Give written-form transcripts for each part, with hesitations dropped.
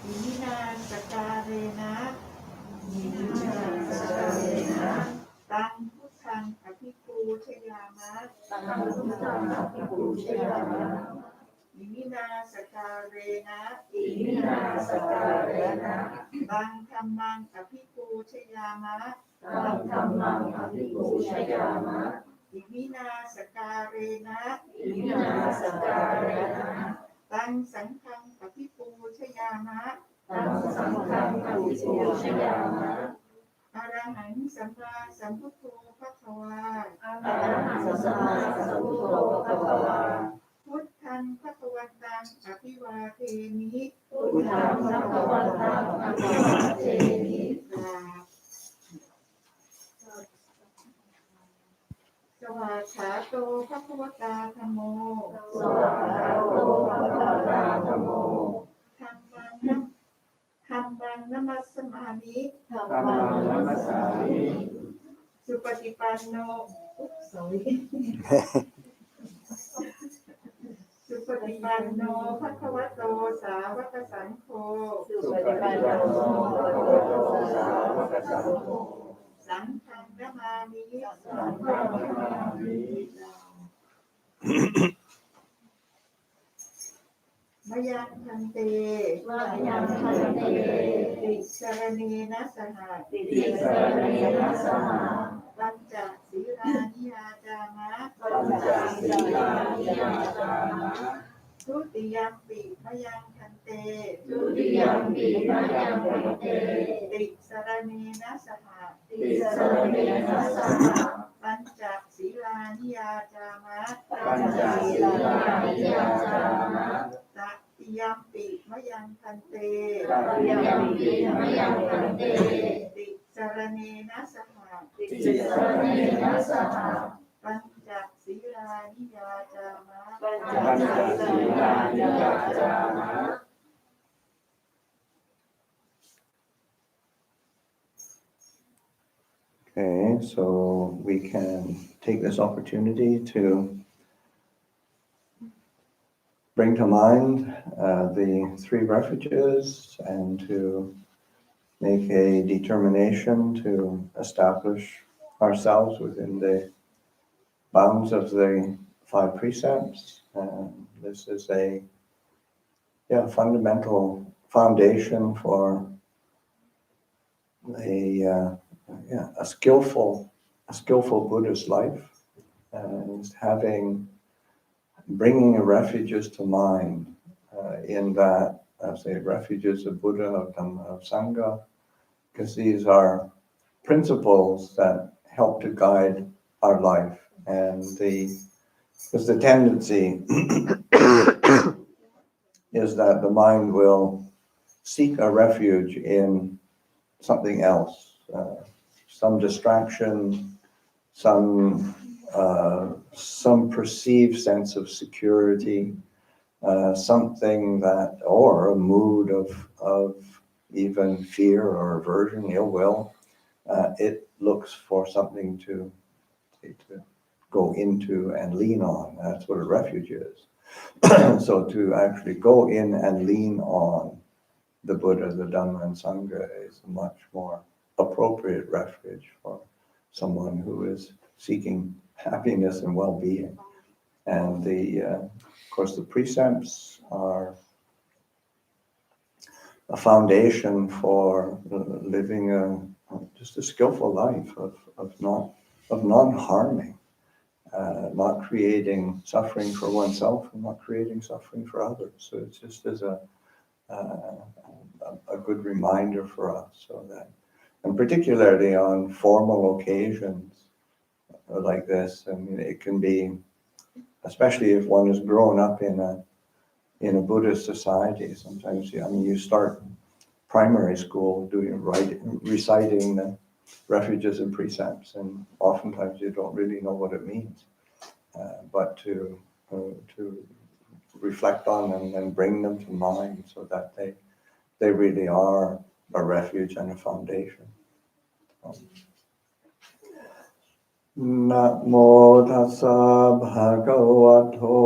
อิมินาสการเรนะตังพุทธังอภิปูชยามะอิมินาสการเรนะตังธัมมังอภิปูชยามะอิมินาสการเรนะตังสังฆังอภิปูชยามะอรหังสัมมาสัมพุทโธภควาพุทธังภควตังอภิวาเทมิสวากขาโตภควตาธัมโมธัมมังนัมมัสสมามิสุปฏิปันโนสุปฏิปันโนภควโตสาวกสังโฆสังฆังนะมามิมยังพันเตติสรเนนะสหปัญจศีลานิยาจามะทุติยัมปิมยังพันเตติสรเนนะสหปัญจศีลานิยาจามะตติยัมปิมยังพันเตติสรเนนะสหปัญจศีลานิยาจามะOkay, so we can take this opportunity to bring to mind the three refuges and to make a determination to establish ourselves within the bounds of the 5 precepts. This is a fundamental foundation for a skillful Buddhist life, and bringing refuges to mind in that, say, refuges of Buddha, of Dhamma, of Sangha, because these are principles that help to guide our life, and because the tendency is that the mind will seek a refuge in something else, some distraction, some perceived sense of security, something that, or a mood of even fear or aversion, ill will. It looks for something to go into and lean on. That's what a refuge is. So to actually go in and lean on the Buddha, the Dhamma, and Sangha is a much more appropriate refuge for someone who is seeking happiness and well-being. And of course, the precepts are a foundation for living just a skillful life of non-harming, not creating suffering for oneself and not creating suffering for others. So it's just as a good reminder for us, so that, and particularly on formal occasions like this, I mean, it can be, especially if one is grown up in a Buddhist society. Sometimes, you start primary school reciting the refuges and precepts, and oftentimes you don't really know what it means. But to reflect on them and bring them to mind, so that they really are a refuge and a foundation. Namo tassa bhagavato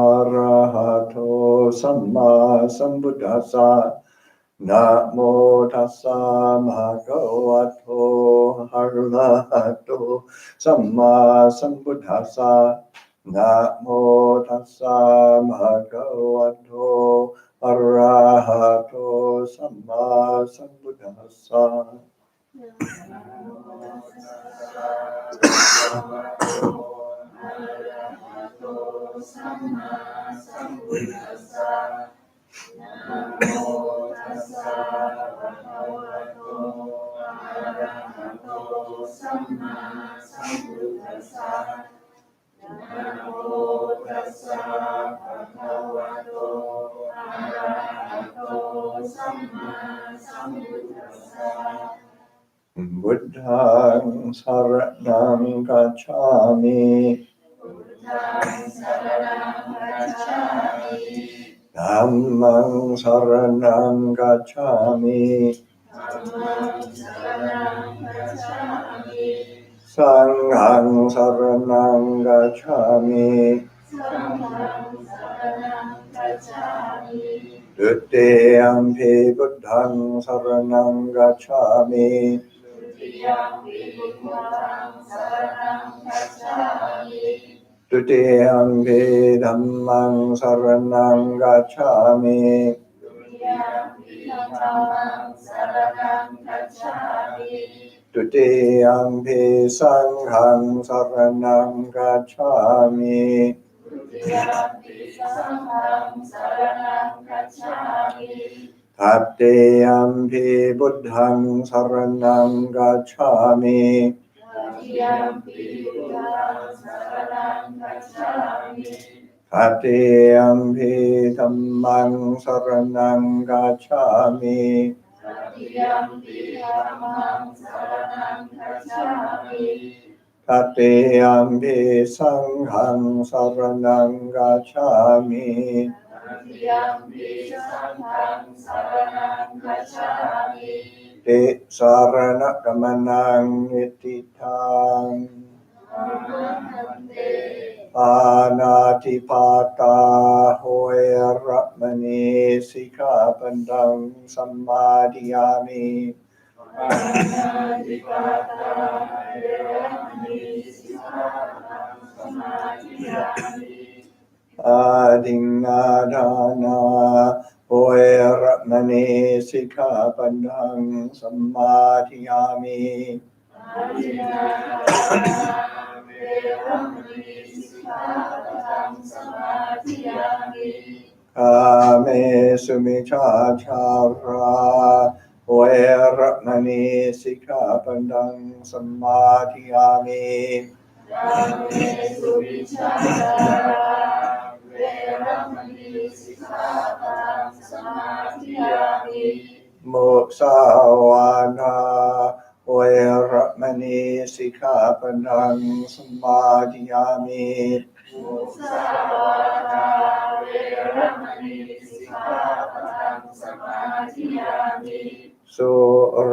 arahato samma sambuddhassa. นะโมตัสสะภะคะวะโตอะระหะโตสัมมาสัมพุทธัสสะนะโมตัสสะภะคะวะโตอะระหะโตสัมมาสัมพุทธัสสะบุตตังสรณังคัจฉามิธัมมังสรณังคัจฉามิสังฆังสรณังคัจฉามิดุติยัมปิพุทธังสรณังคัจฉามิดุติยัมปิธัมมังสรณังคัจฉามิดุติยัมปิสังฆังสรณังคัจฉามิตัตติยัมปิพุทธังสรณังคัจฉามิตัตติยัมปิธัมมังสรณังคัจฉามิตัตติยัมปิสังฆังสรณังคัจฉามิติสารณกัมมนังนิติตังปานาติปาตาโหยระมณีสิกขาปัญญังสัมมาทิยามิอาทินนาทานาโหยระมณีสิกขาปัญญังสัมมาทิยามิกาเมสุมิชาชาราโหยระมณีสิกขาปัญญังสัมมาทิยามิมุสาวาทาโหยระมณีสิกขาปัญญังสัมมาทิยามิสุ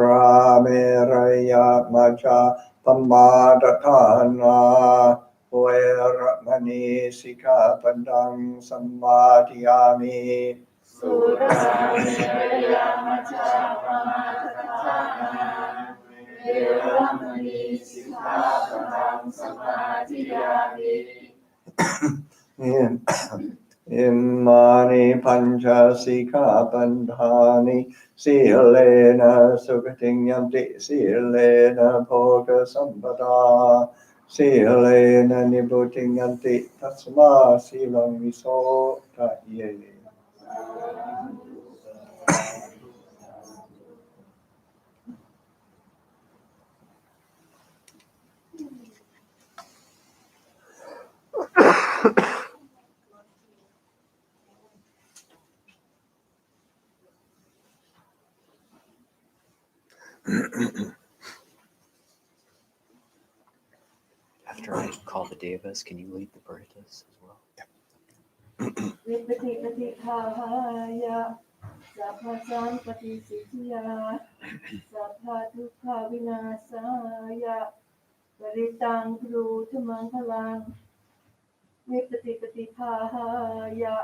ราเมรยมัจจาปมาทฐานาโหยระมณีสิกขาปัญญังสัมมาทิยามิสุราเมรยมัจจาปมาทฐานาโหยระมณีสิกขาปัญญังสัมมาทิยามิอิมานิปัญจสิกขาปัฏฐานิสีเลนะสุขติยันติสีเลนะโภคสัมปทาสีเลนะนิพุติยันติตัสมาสีลังวิโสทะเยAfter I call the devas, can you lead the Parittas as well? Vipati pati bhavaya sapphasan pati siddhya sappha dukkha vinasaya paritang pruthamang phalang Vipati pati bhavaya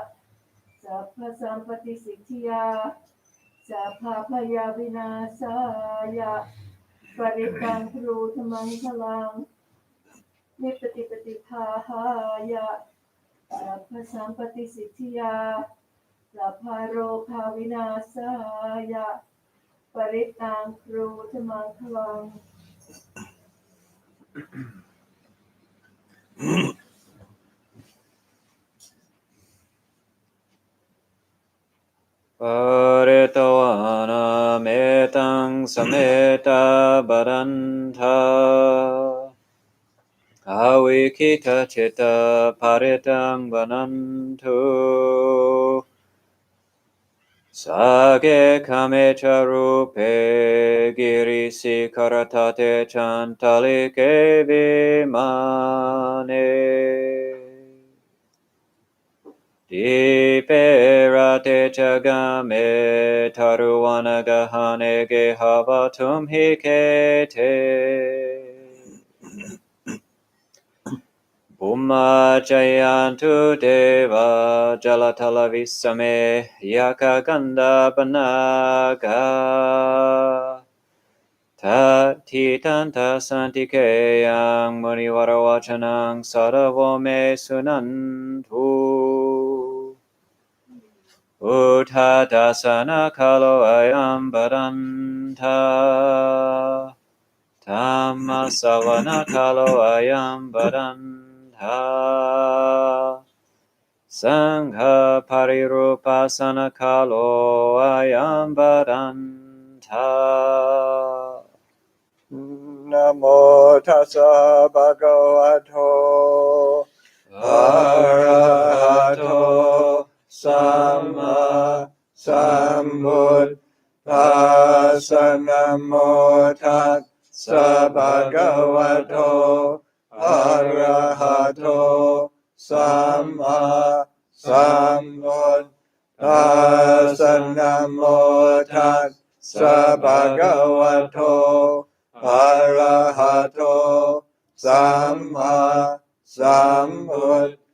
sapphasan pati siddhya สัพพะยาวินาศายะปริตังครูธมังคลังนิปติปฏิภาหายะสัพพสัมปติสิทธิยาสัพพโรคาวินาศายะปริตังครูธมังคลังParitta metang sameta baranta Awikita chitta paritang vanantu Sage kamecha rupe girisi karatate chantalike vimane Diperate chagame taruvanagahane gehavatum hikete Bhumma jayantu deva jalatalavisame yakaganda banaga Tatitanta santikeyang munivaravachanang saravome sunantu Uttadasana kalo ayam baranta Dhamma savana kalo ayam baranta Sangha parirupasana kalo ayam baranta Namo tassa bhagavato arahato samma sambuddhassa. Namo tassa bhagavato arahato samma sambuddhassa. Namo tassa bhagavato arahato samma sambuddhassa.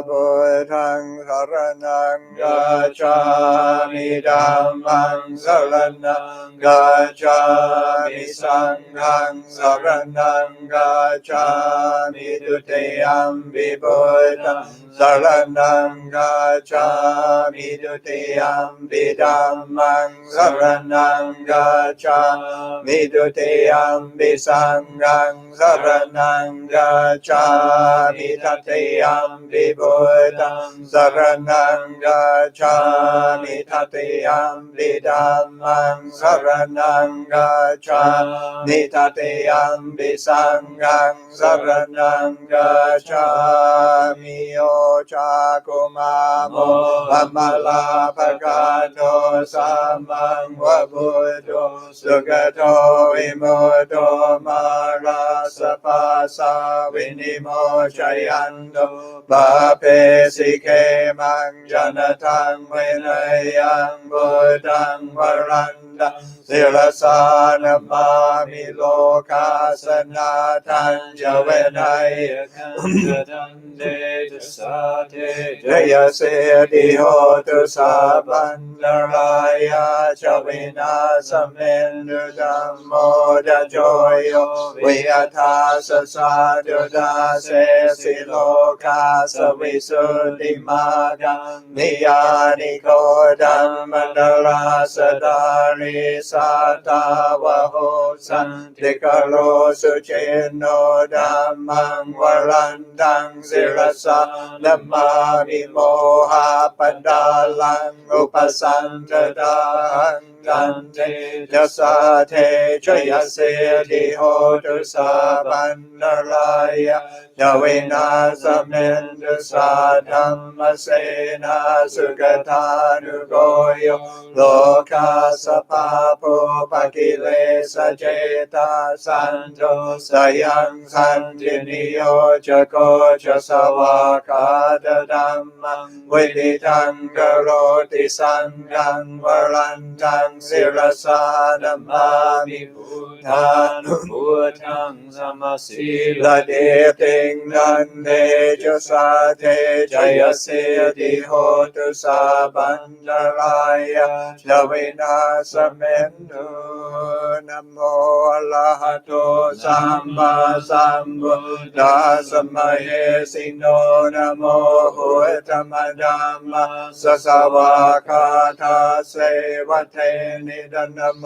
Buddhang saranang gacchami, dhammang saranang gacchami, sanghang saranang gacchami, dutiyampi buddhang saranang gacchami, dutiyampi dhammang saranang gacchami, dutiyampi sanghang saranang gacchami, tatiyampi buddhang saranang gacchami, tatiyampi dhammang saranang gacchami, tatiyampi sanghang saranang gacchami. Ochakumamo amalapagato samang wabuddho sugato imoto marasapasa vinimochayando bapesike manjanatang vinayang buddhang varanda sirasanamami lokasanatan javenayakandadande jasate jayasedi hotu sabandaraya chavinasamendru dhammo jajoyo viyatasa sadhudase silokasa visuddhimagang niyaniko dhammadarasadari satavaho santikaro sucino dhammang varandang sirasa namami moha pandalang upasantadahang dante jasate jayase dihotu sabandaraya javinasamendra sadhammasena sugatanugoyo lokasapapo pakilesa ceta sanjo sayang sandiniyo jakocha savakada dhammang viditang karoti sanghang varandang sirasanamami buddhang samasila dete งนันเดจสาเทจยเสติโหตุสาบันดรายะชเวนะสเมนุนะโมอะระหะโตสัมมาสัมพุทธัสสะมะเหสิโนนะโมพุทธมดัมมัสสะวะคาทาเสวะเทนิดนะโม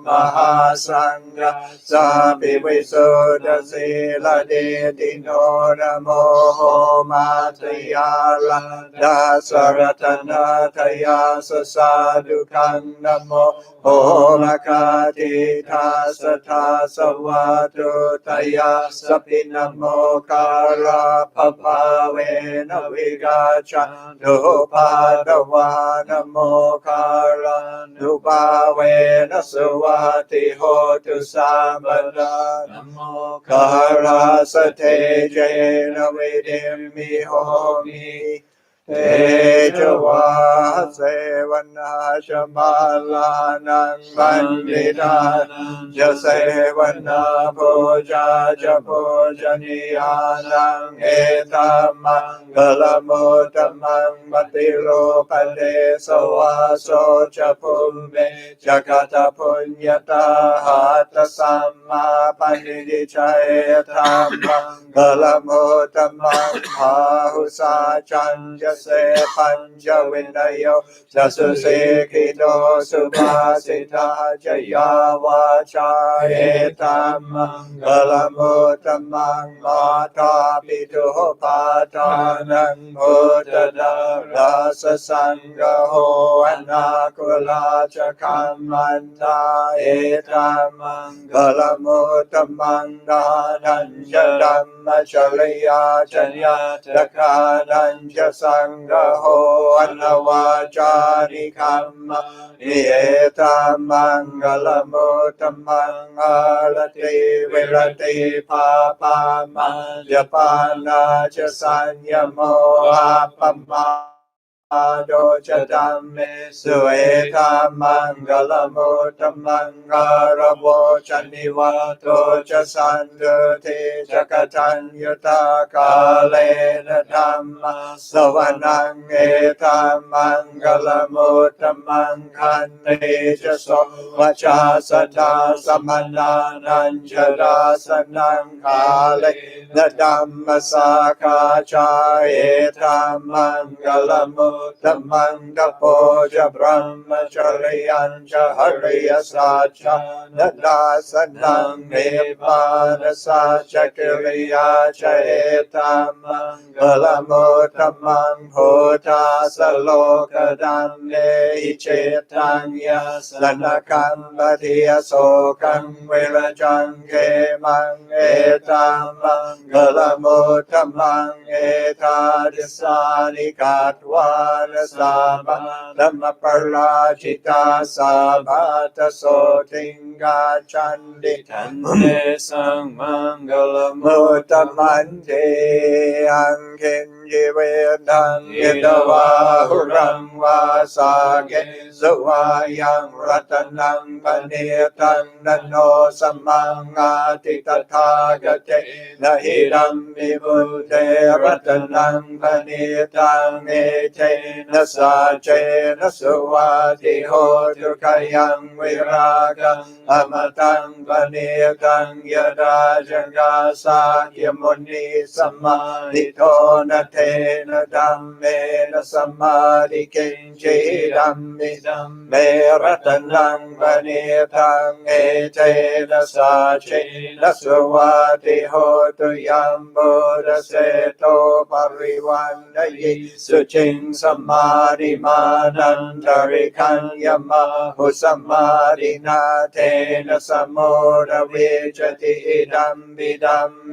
มหาสังฆัสสะปิวิสุทธิสีลเดติโนนะโมโหมาตยาลัดาสรัตนาทยาสสาดุขังนะโมโหมคาติทาสทาสวะตุทยาสปินะโมคาราภภาเวนะวิกาชันตุภาตวานโมคารานุภาเวนะสวัสติโหตุสัมปทานโมคาราสเทเจนะเวเดมิโหมิเตจวาเสวนาชมาลานังบัณฑิตานังจะเสวนาโพจาจะโพจนิยานังเอตัมมังกลมุตตมังปฏิโลปเดสวาโสจะภุมเมจะกตปุญญาตาหัตถสัมมาปณิดิชัยธัมมังกลมุตตมังพาหุสาจันจะเสปัญจวินโยจะสุเสกิโตสุภาสิทาจยาวาชาเอตัมมังกลมุตตมังมาตาปิตุปาทานังพุทธดาราสสังฆโหอนาคุลาจะคัมมันตาเอตัมมังกลมุตตมังดานันจะดัมมะจริยาจัญญาตะคานันจะสังฆโหอนวาจาริคัมมะนิเอตัมมังกลมุตตมังอารติเวรติภาปามัจจปานาจะสัญญโมอาปมาโดจะดัมเมสุเอตัมมังกลมุตตมังอารโวจันนิวัตโตจะสันตุติจะกตัญญตากาเลนะธัมมาสวนังเอตัมมังกลมุตตมังคันติจะโสวจาสตาสมนานัญจราสนังคาเลนะธัมมสาคาจาเอตัมมังกลมุตตมังตโพจะพรหมจริยัญจะหริยสัจจนดาสนังเนปานสัจจกิริยาจะเอตัมมังกลมุตตมังโพธาสโลกดัมเนหิเจตังยาสนคัมปทิยโสกังเวรจังเกมังเอตัมมังกลมุตตมังเอธาดิสานิกาตวานสาบาธัมมปราชิตาสาบาตโสติงกาจันดิทันเตสังมังกลมุตตมันเทอังเข็นยิเวดังเยตวาหุรังวาสาเกสวายังรัตนังปเนตังนโนสมังอาติตถาคเตนะหิรัมมิมุเตรัตนังปเนตังเอเทนะสาเจนะสวัสดิโหตุขยังวิรากังอมตังปเนตังยดาจังกาสาคิมุนีสัมมาทิโตนะเทนะดัมเมนะสัมมาทิเกญจิดัมมิดัมเมรัตนังปเนตังเอเทนะสาเจนะสวัสดิโหตุยัมบุรเสโตปริวันนยิสุจิงสัมมาริมานันตริคัญญมาหุสัมมารินาเทนะสัมโมระเวจติดัมบิดัมเม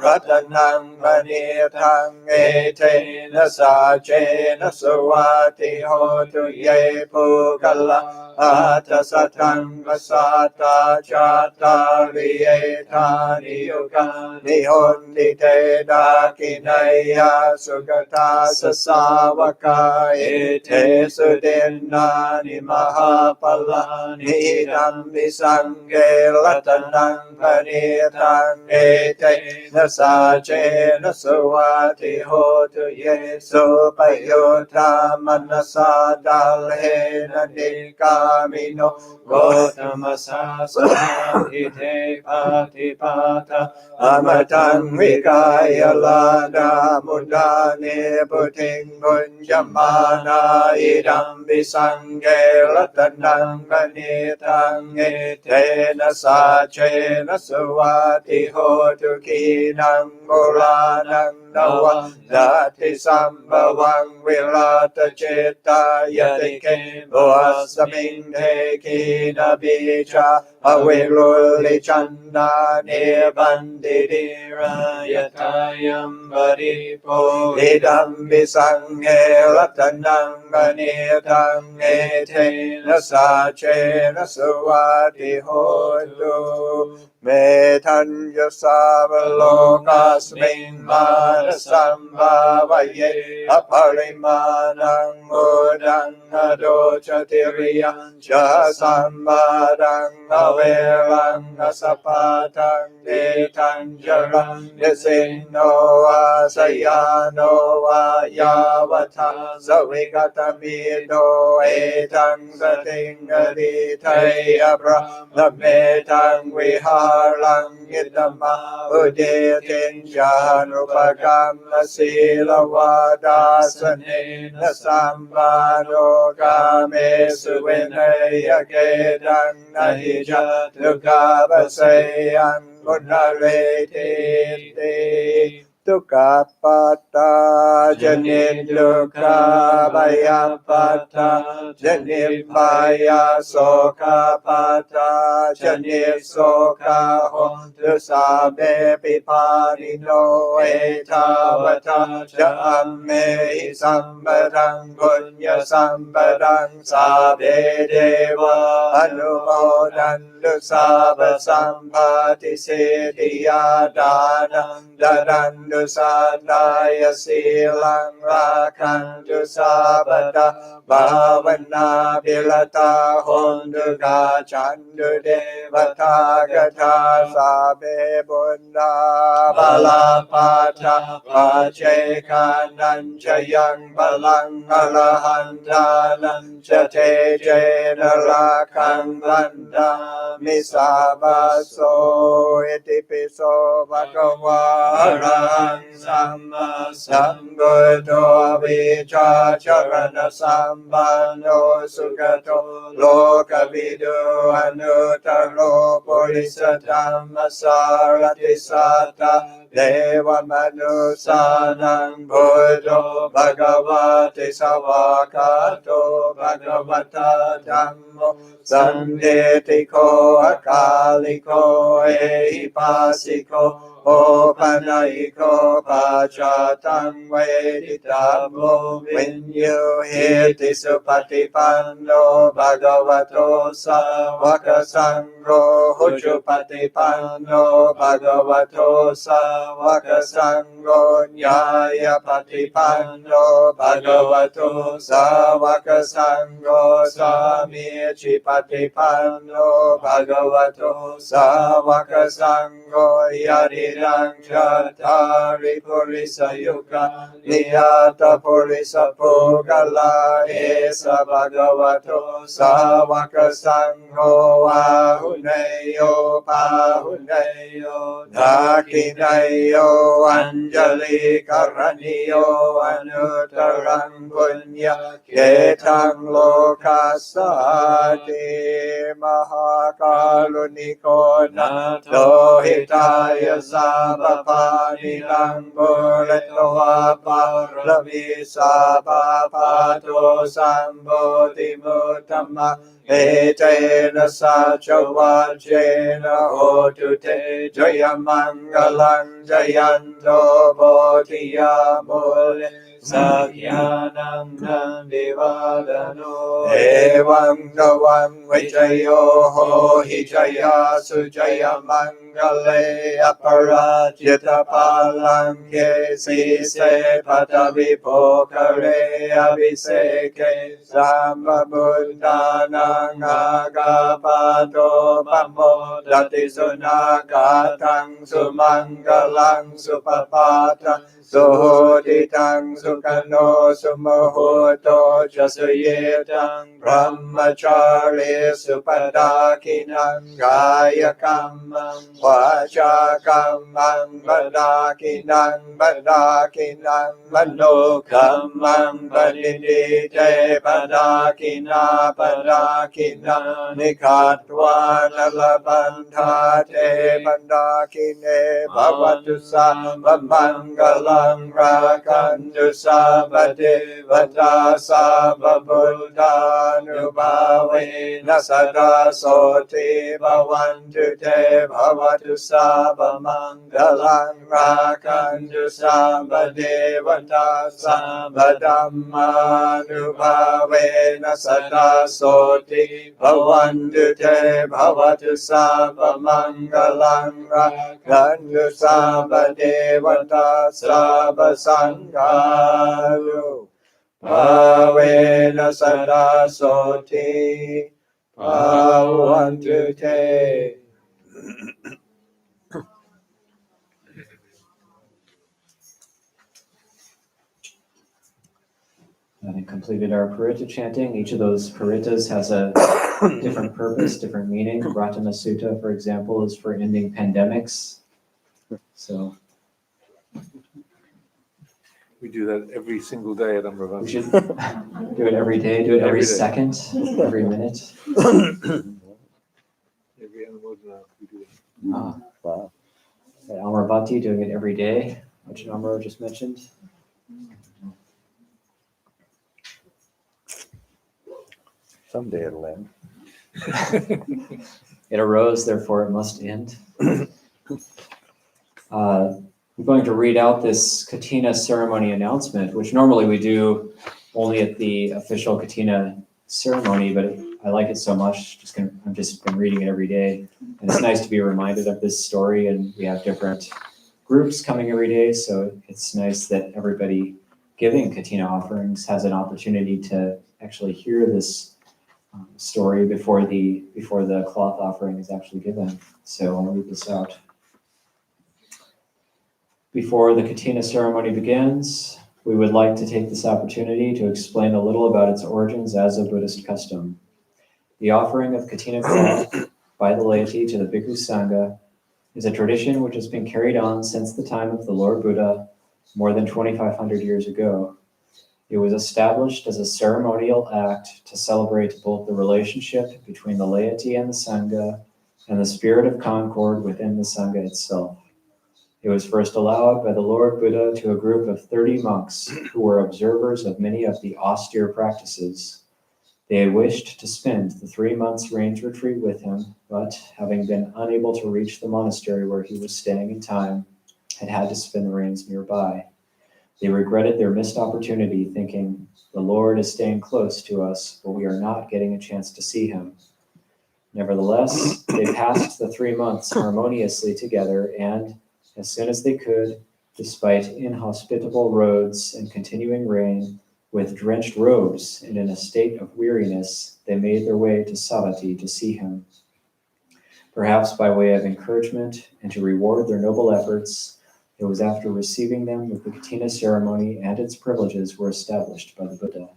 รัตนังปเนตังเอ เทนะสาเจนะสวัสดิโหตุเยปุกละอาทัสสะทังกัสสะตาชาตาริเยธานิโยกานิหนติเตดากินัยยาสุกตาสสาวกาเอเทสุเดนนานิมหาปลานิดัมมิสังเกรัตนังปณิทังเอเตนะสาเจนะสวัสดิโหตุเยสุปโยธามนัสสะดัลเหนะนิกามิโนโกตมัสสะสมาธิเทปาติปาตาอมตังวิกายลาดามุดาเนปุถิงบุญจมานาอิดัมปิสังเกรัตนังกนิทังเอเทนะสาเชนะสวัสดิโหตุกีนังโบรานังนวังนาทิสัมภวังวิราตเจตายติเกโวสมิงเทกีนาบิชาอเวโรลิจันนาเนบันติดิรายทายัมบริโภอิดัมปิสังเกรัตนังกนิทังเอเทนะสาเชนะสวัสดิโหตุเมทัญญสาวโลกัสมิงมานะสัมภาวะเยอภริมาณังโมดังอโดจติริยังจะสัมมาดังอเวรังอสปาทังเดทัญจรังเดสินโนวาสยานโนวายาวทังสวิกตมิโนเอทังสติงอดิไทยพระนเมทังวิหารังยิตมาอุเดตินจานุปกรรมศีลวาดาสเนนะสัมมาโนกาเมสุเวเนยเกดังนะหิจัตุกาปเสยังมุนเรติติทุกขปัตตาจนิทุกขาบายปัตตาจนิบายโสกปัตตาจนิโสกหนตุสาเบปิภานิโนเอทาวตาจะอัมเมหิสัมปทังบุญญสัมปทังสาเบเดวะอนุโมดันตุสาบสัมปติสิทธิยาดานังดารันตุสานายสีลังราคันตุสาปตาภาวนาภิรตาหนตุกาจันตุเดวตากถาสาเบบุญนาบาลาปาทาปัจเจกานันชยังบาลังอรหันตานันจะเทเจนราคังวันดามิสาบาโสอิติปิโสภะคะวะอะระหังสัมมาสัมพุทโธวิชาจรณะสัมปันโนสุขโตโลกวิดูอนุตตโรปุริสธรรมสารติสัตตะเทวมนุสานังพุทโธภะคะวะติสวากขาโตภะคะวะตาธัมโมสันเดติโกอะกาลิโกเอหิปัสสิโกโอปะนัยโกปัจจตังเวทิตาโมวินยูหิติสุปฏิปันโนภะคะวะโตสาวกสังโฆหุจุปฏิปันโนภะคะวะโตสาวกสังโฆญาญาปฏิปันโนภะคะวะโตสาวกสังโฆสามีจิปฏิปันโนภะคะวะโตสาวกสังโฆญาณิรังจัตตาริปุริสยุคานิยาตปุริสปุกลาเอสะภะคะวะโตสาวกสังโฆวาหุเนโยปาหุเนโยนาคิเนโยอัญจลิกรณิโยอนุตตรังบุญญาเกทังโลกัสสาติมหาการุณิโกนาโตหิตายสัพพานิลังบุเรต Ravi Sabhapato Sambodhi Muttama Etena Sachavajena Otute Jayamangalang Jayanto Bodhiya Mule Sakyanam Nandivadano Evam Gavam Vijayo Ho Hijaya Sujaya Mangale Aparajita Palange Sise Patavi Pokare Abhiseke Samba Buddhanang Agapato Pamo Dati Sunakatang Sumangalang Supapatang Suhoditang Sukano Sumohoto Jasuyetang Brahmachari Supadakinang Gayakamang Vachakamang Badakinang Manokamang Badidite Padakina Nikatwana Labandhate Padakine Bhavatu Sambamangalang Rakandu Sabate Vata Sababudhanubhave Nasada Soti Bhavantu Te Bhavatu Sabamangalang Rakandu Sabate Vata Sabadhammanubhave Nasada Soti Bhavantu Te Bhavatu Sabamangalang Rakandu Sabate Vata Sabasanghalu Bhavena Sada Soti Bhavantu Te. Having completed our Paritta chanting, each of those Parittas has a different purpose, different meaning. Ratana Sutta, for example, is for ending pandemics. So We do that every single day at we Amravati. should do it every day, do it every Every day. second, every minute. Every Anumodana we do it. Wow. At Amravati, doing it every day, which Amro just mentioned. Someday it'll end. It arose, therefore it must end. I'm going to read out this Kathina ceremony announcement, which normally we do only at the official Kathina ceremony, but I like it so much, I've just been reading it every day. And it's nice to be reminded of this story, and we have different groups coming every day, so it's nice that everybody giving Kathina offerings has an opportunity to actually hear this story before the cloth offering is actually given. So I'll read this out. Before the Kathina ceremony begins, we would like to take this opportunity to explain a little about its origins as a Buddhist custom. The offering of Kathina cloth by the laity to the Bhikkhu Sangha is a tradition which has been carried on since the time of the Lord Buddha more than 2,500 years ago. It was established as a ceremonial act to celebrate both the relationship between the laity and the Sangha and the spirit of concord within the Sangha itself. It was first allowed by the Lord Buddha to a group of 30 monks who were observers of many of the austere practices. They had wished to spend the 3 months' rains retreat with him, but having been unable to reach the monastery where he was staying in time, had to spend the rains nearby. They regretted their missed opportunity, thinking, "The Lord is staying close to us, but we are not getting a chance to see him." Nevertheless, they passed the 3 months harmoniously together, and as soon as they could, despite inhospitable roads and continuing rain, with drenched robes and in a state of weariness, they made their way to Savatthi to see him. Perhaps by way of encouragement and to reward their noble efforts, it was after receiving them that the Kathina ceremony and its privileges were established by the Buddha.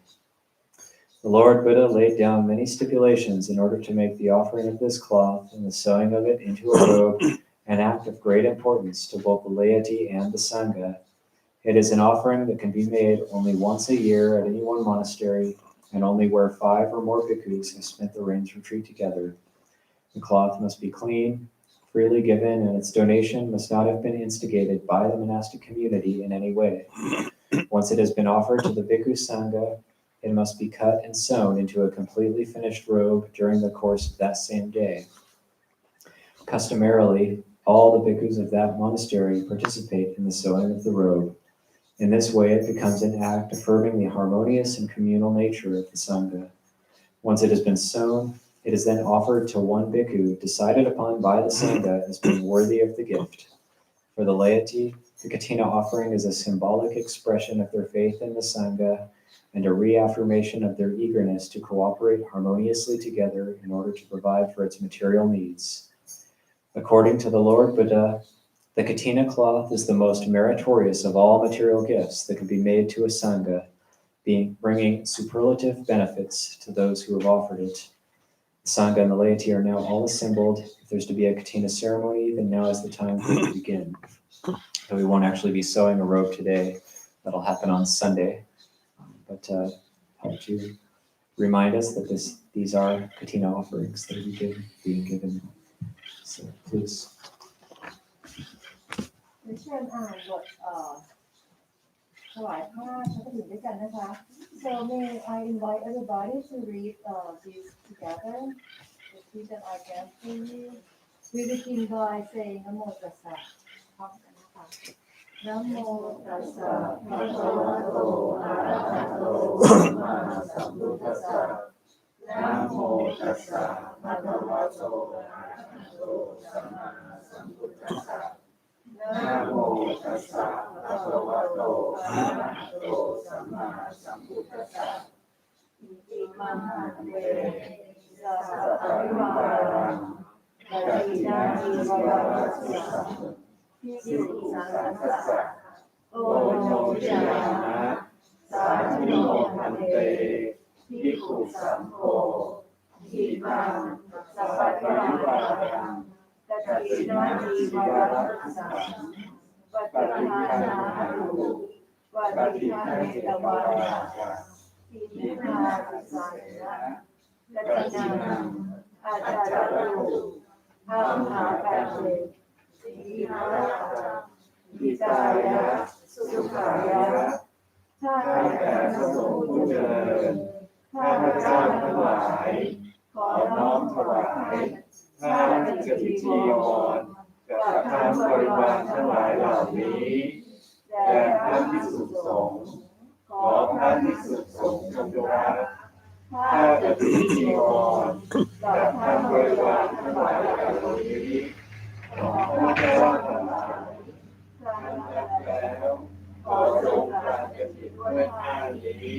The Lord Buddha laid down many stipulations in order to make the offering of this cloth and the sewing of it into a robe an act of great importance to both the laity and the Sangha. It is an offering that can be made only once a year at any one monastery and only where 5 or more bhikkhus have spent the rains retreat together. The cloth must be clean, freely given, and its donation must not have been instigated by the monastic community in any way. Once it has been offered to the Bhikkhu Sangha, it must be cut and sewn into a completely finished robe during the course of that same day. Customarily, all the bhikkhus of that monastery participate in the sewing of the robe. In this way, it becomes an act affirming the harmonious and communal nature of the Sangha. Once it has been sewn, it is then offered to one bhikkhu decided upon by the Sangha as being worthy of the gift. For the laity, the Kathina offering is a symbolic expression of their faith in the Sangha and a reaffirmation of their eagerness to cooperate harmoniously together in order to provide for its material needs. According to the Lord Buddha, the Kathina cloth is the most meritorious of all material gifts that can be made to a Sangha, bringing superlative benefits to those who have offered it. The Sangha and the laity are now all assembled. If there's to be a Kathina ceremony, then now is the time for it to begin. So we won't actually be sewing a robe today. That'll happen on Sunday. But help to remind us that these are Kathina offerings that are being given. So please. เชิญอ่านบทถวายผ้าพระกฐินด้วยกันนะคะ So may I invite everybody to read this together. Repeat that I can for you. We begin by saying Namo Tassa. พร้อมกันนะคะ Namo Tassa ภะคะวะโตอะระหะโตสัมมาสัมพุทธัสสะ Namo Tassa ภะคะวะโตอะระหะโตสัมมาสัมพุทธัสสะ นะโมตัสสะภะคะวะโตอะระหะโตสัมมาสัมพุทธัสสะอิมังหันเตสัพพะวิวารังกัจฉินาทิวารัสสะภิกขุสังฆัสสะโอโนจามะสาธุโนพันเตภิกขุสังโฆอิมังสัพพะวิวารังกัจฉินาทิวารัสสะวัตถานาหุวัตถิทาเนตวาระอิมินาทิสังนะกัจฉินังอาจารโยอัมหากันเตอิมาระหิตายะสุขายะข้าแต่พระสงฆ์ผู้เจริญข้าพเจ้าทั้งหลายขอน้อมถวายข้าพเจ้าที่จีวรกับทั้งบริวารทั้งหลายเหล่านี้แด่พระภิกษุสงฆ์ขอพระภิกษุสงฆ์จงรับข้าพเจ้าที่จีวรกับทั้งบริวารทั้งหลายเหล่านี้ของข้าพเจ้าทั้งหลายครั้งแล้วขอทรงทานกฐินด้วยผ้านี้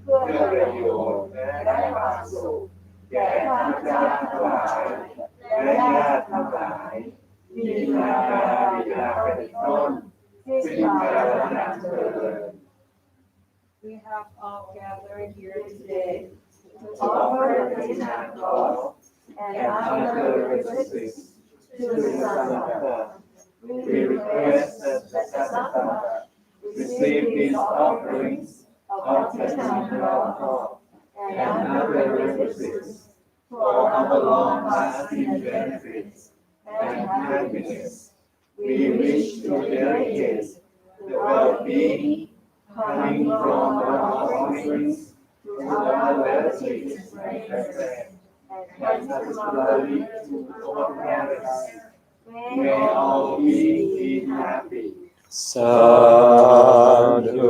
เพื่อประโยชน์และความสุขแก่ข้าพเจ้าทั้งหลายและญาติทั้งหลายมีมารดาบิดาเป็นต้นสิ้นกาลนานเถิด We have all gathered here today to offer the Kathina cloth and other requisites to the Sangha. We request that the Sangha receive these offerings of Kathina cloth and other requisites for our long-lasting benefits and happiness. We wish to dedicate the well-being coming from our offerings to our relatives and friends, and particularly to our parents. May all beings be happy. Sadhu.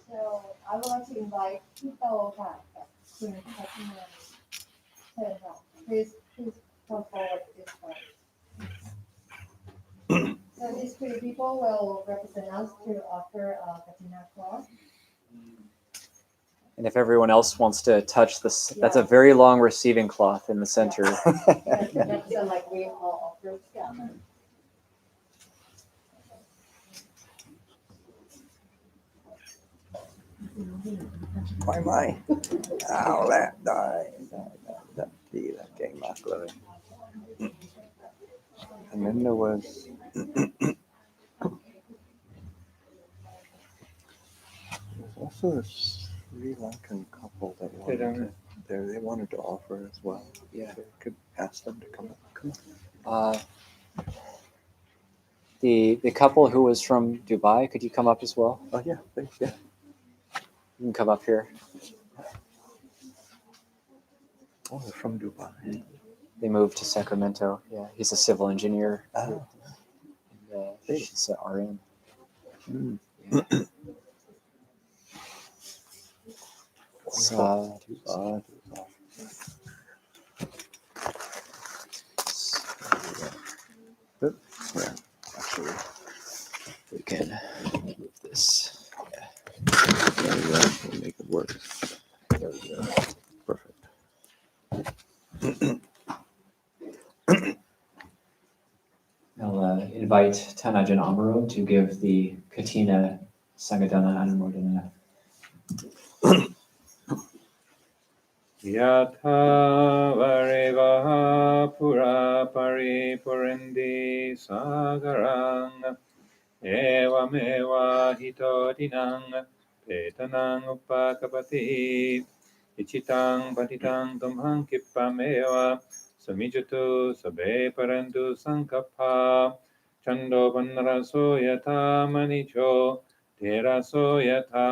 So I would like to invite Pito to Kathina. Please come forward this way. So these three people will represent us to offer Kathina cloth. And if everyone else wants to touch this, that's a very long receiving cloth in the center. That's like we all offer together. ไหมเอาละได้ดีละเก่งมากเลย And then there was also a Sri Lankan couple that wanted to there, they wanted to offer as well. Yeah. So you could ask them to come up. The couple who was from Dubai, could you come up as well? Oh yeah, thanks. Yeah. You can come up here. Oh, they're from Dubai. They moved to Sacramento. Yeah, he's a civil engineer. Ah. And, Hey. she's an RN. Mm. Yeah. Wonderful. Sadhu. Good. Yeah, actually, We can move this. there we go. We'll make it work. There we go. Perfect. I'll invite Tanajan Amaro to give the Kathina Sangadana Anumodana. Yatha varevaha pura paripurendi sagarang evameva hitodinang petanang upakapati ichitang patitang tumhang kipameva samijutu sabe parantu sankapha chando panaraso yatha manicho teraso yatha.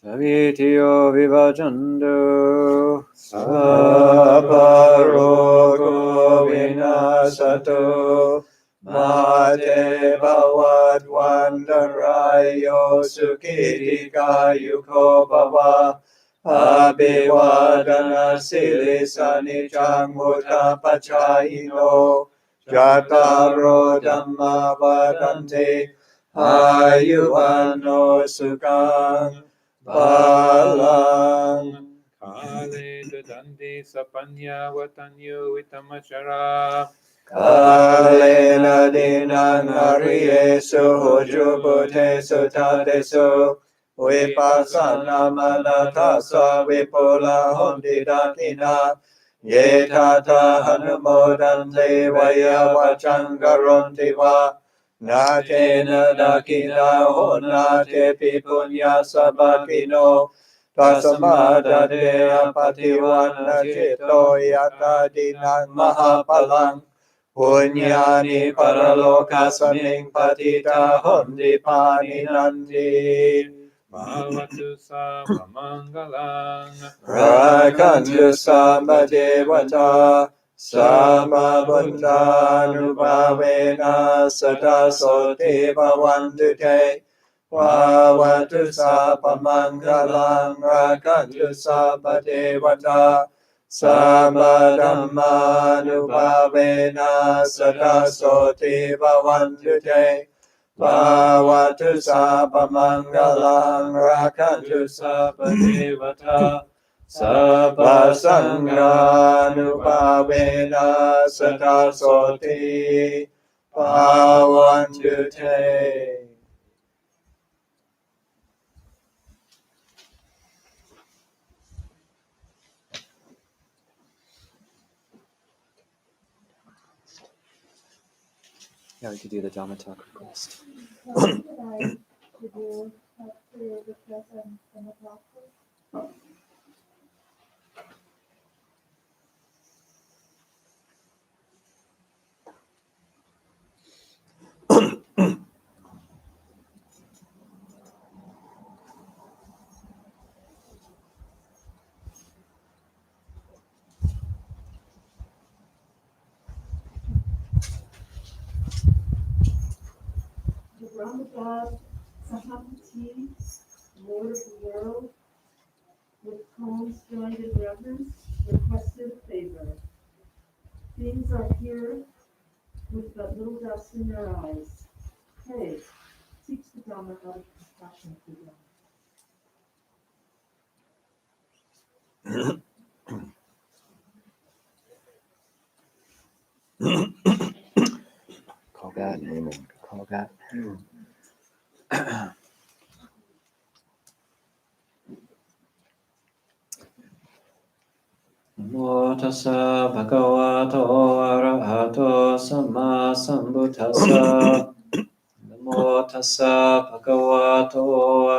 Savityo vivajando Sabarogo vinasato mate bhavad vandarayo sukhitika yuko bhava abhivadana silisani changmuta pachayino jataro dhamma vadante ayuvano sukhang balang. Kale dadandi sapanya vatanyo vitamachara. Kalena dinang ariyesu hojubute sutadesu vipassana manatasa vipula hondidatina yetata hanumodante vaya vachangaronti va natena dakina honate pipunya sabakino tasamadade apatiwana cito yata dinang mahapalang punyani paralokasming patita hondipani nanti Bhavatu sabamangalang. rakantu samadevata samabundhanubhavena sada soti bhavantu te bhavatu sabamangalang rakantu samadevata samadhammanubhavena sada soti bhavantu te bhavatu sabamangalang rakantu sabadevata sabbasanganubhavena sada soti bhavantu te. Yeah, we could do the Dhamma talk request. Could you prayer request and the talk? The Brahmagad Sahamati, Lord of the world, with poems joined in reverence, requested a favor. Things are here with but little dust in their eyes. Hey, teach the Dhamma out of compassion to them. Call that. Call that. Namo tassa bhagavato arahato samma sambuddhassa. Namo tassa bhagavato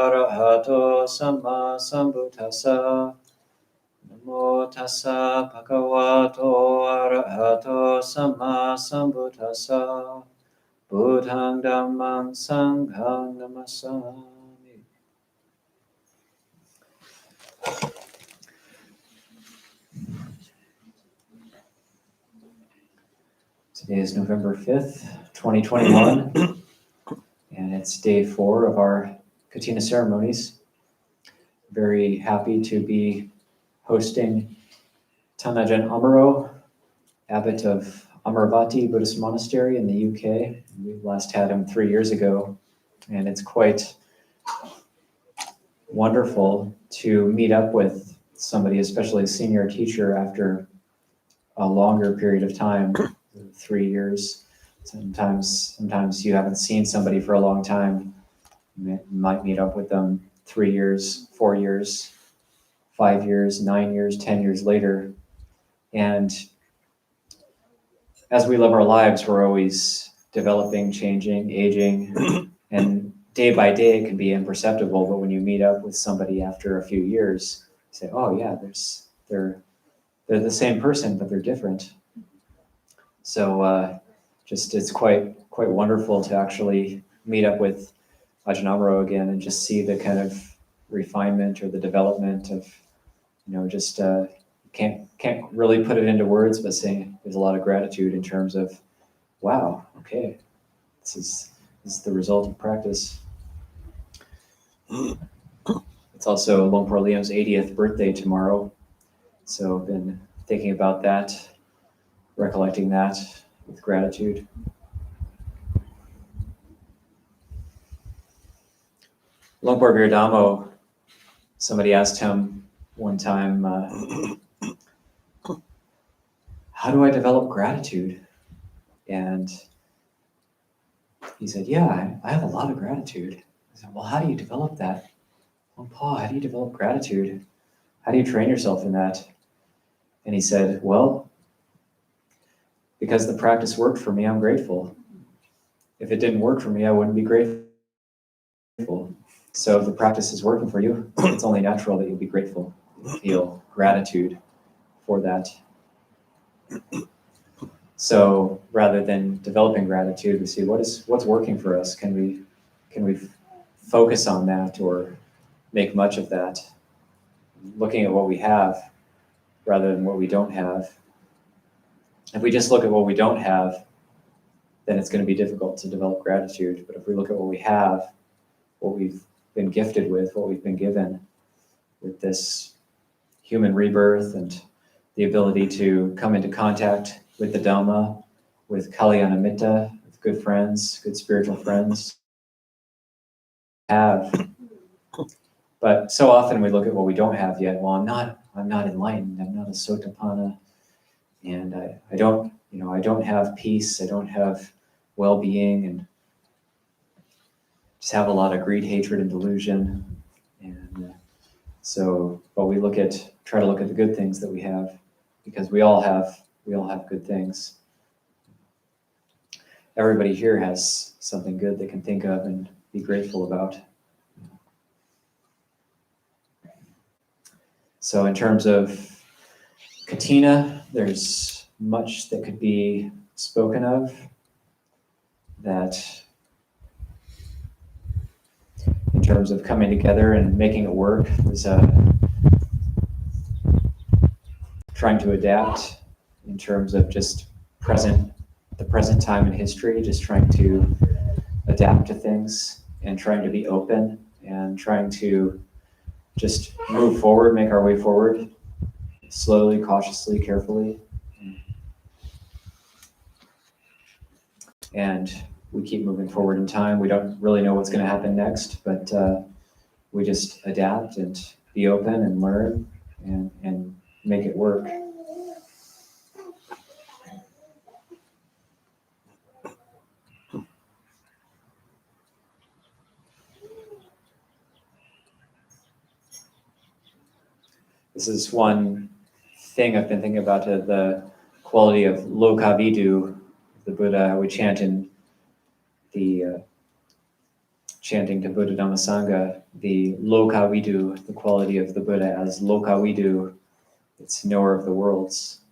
arahato Samma Sambuddhassa. Namo tassa bhagavato arahato samma sambuddhassa. Buddhang dhammang sanghang namasami. Today is November 5th, 2021, and it's day 4 of our Kathina ceremonies. Very happy to be hosting Tanajan Amaro, abbot of Amaravati Buddhist Monastery in the UK. We last had him 3 years ago, and it's quite wonderful to meet up with somebody, especially a senior teacher, after a longer period of time, 3 years. Sometimes you haven't seen somebody for a long time. You might meet up with them 3 years, 4 years, 5 years, 9 years, 10 years later. And as we live our lives, we're always developing, changing, aging, and day by day it can be imperceptible. But when you meet up with somebody after a few years, you say, "Oh yeah, they're the same person, but they're different." So it's quite wonderful to actually meet up with Ajahn Amaro again and just see the kind of refinement or the development of, just can't really put it into words, but saying there's a lot of gratitude in terms of, wow, okay, this is the result of practice. It's also Lumpur Liam's 80th birthday tomorrow, so I've been thinking about that, recollecting that with gratitude. Lumpur Birdamo, somebody asked him one time, how do I develop gratitude? And he said, yeah, I have a lot of gratitude. I said, well, how do you develop that? Well, Paul, how do you develop gratitude? How do you train yourself in that? And he said, well, because the practice worked for me, I'm grateful. If it didn't work for me, I wouldn't be grateful. So if the practice is working for you, it's only natural that you'll be grateful. You'll feel gratitude for that. So rather than developing gratitude, we see what's working for us. Can we focus on that or make much of that? Looking at what we have rather than what we don't have. If we just look at what we don't have, then it's going to be difficult to develop gratitude. But if we look at what we have, what we've been gifted with, what we've been given with this human rebirth and the ability to come into contact with the Dhamma, with Kalyana Mitta, with good friends, good spiritual friends, have. But so often we look at what we don't have yet. Well, I'm not enlightened. I'm not a Sotapanna, and I don't have peace. I don't have well-being, and just have a lot of greed, hatred, and delusion. And but we try to look at the good things that we have, because we all have good things. Everybody here has something good they can think of and be grateful about. So in terms of Kathina, there's much that could be spoken of that in terms of coming together and making it work. There's trying to adapt in terms of just the present time in history, just trying to adapt to things and trying to be open and trying to just move forward, make our way forward, slowly, cautiously, carefully. And we keep moving forward in time. We don't really know what's going to happen next, but we just adapt and be open and learn and make it work. This is one thing I've been thinking about, the quality of lokavidu, the Buddha, how we chant in the chanting to Buddha Dhamma Sangha, the lokavidu, the quality of the Buddha as lokavidu, it's knower of the worlds.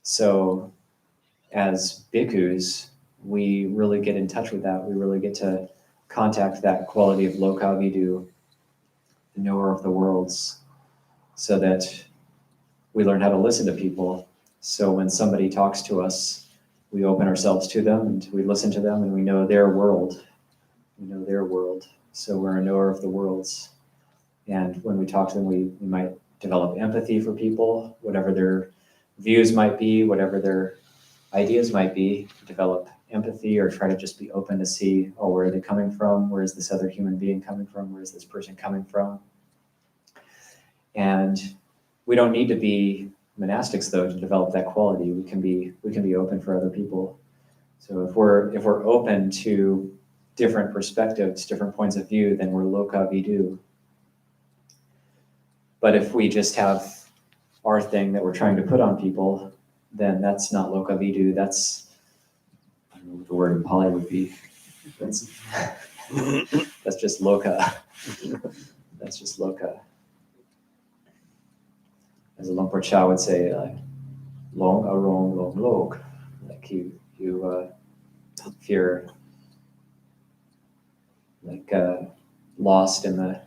So as bhikkhus, we really get in touch with that. We really get to contact that quality of lokavidu, the knower of the worlds, so that we learn how to listen to people. So when somebody talks to us, we open ourselves to them and we listen to them and we know their world. We know their world. So we're a knower of the worlds. And when we talk to them, we might develop empathy for people, whatever their views might be, whatever their ideas might be, develop empathy or try to just be open to see, oh, where are they coming from? Where is this other human being coming from? Where is this person coming from? And we don't need to be monastics though to develop that quality. We can be open for other people. So if we're open to different perspectives, different points of view, then we're lokavidu. But if we just have our thing that we're trying to put on people, then that's not lokavidu. That's, I don't know what the word in Pali would be. That's just loka. That's just loka. As a Luang Por Chah would say, long arong long lok. Like if you're like lost in the,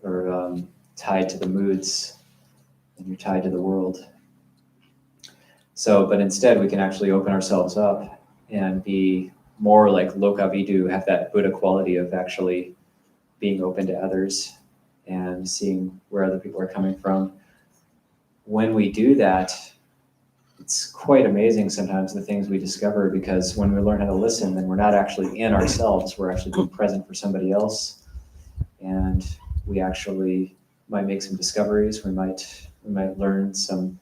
or tied to the moods, and you're tied to the world. So, but instead we can actually open ourselves up and be more like lokavidu, have that Buddha quality of actually being open to others and seeing where other people are coming from. When we do that, it's quite amazing sometimes the things we discover, because when we learn how to listen, then we're not actually in ourselves, we're actually being present for somebody else. And we actually might make some discoveries, we might learn some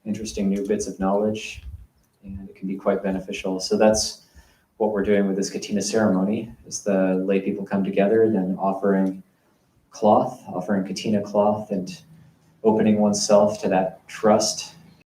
interesting new bits of knowledge, and it can be quite beneficial. So that's what we're doing with this Kathina ceremony, is the lay people come together, then offering Kathina cloth, and opening oneself to that trust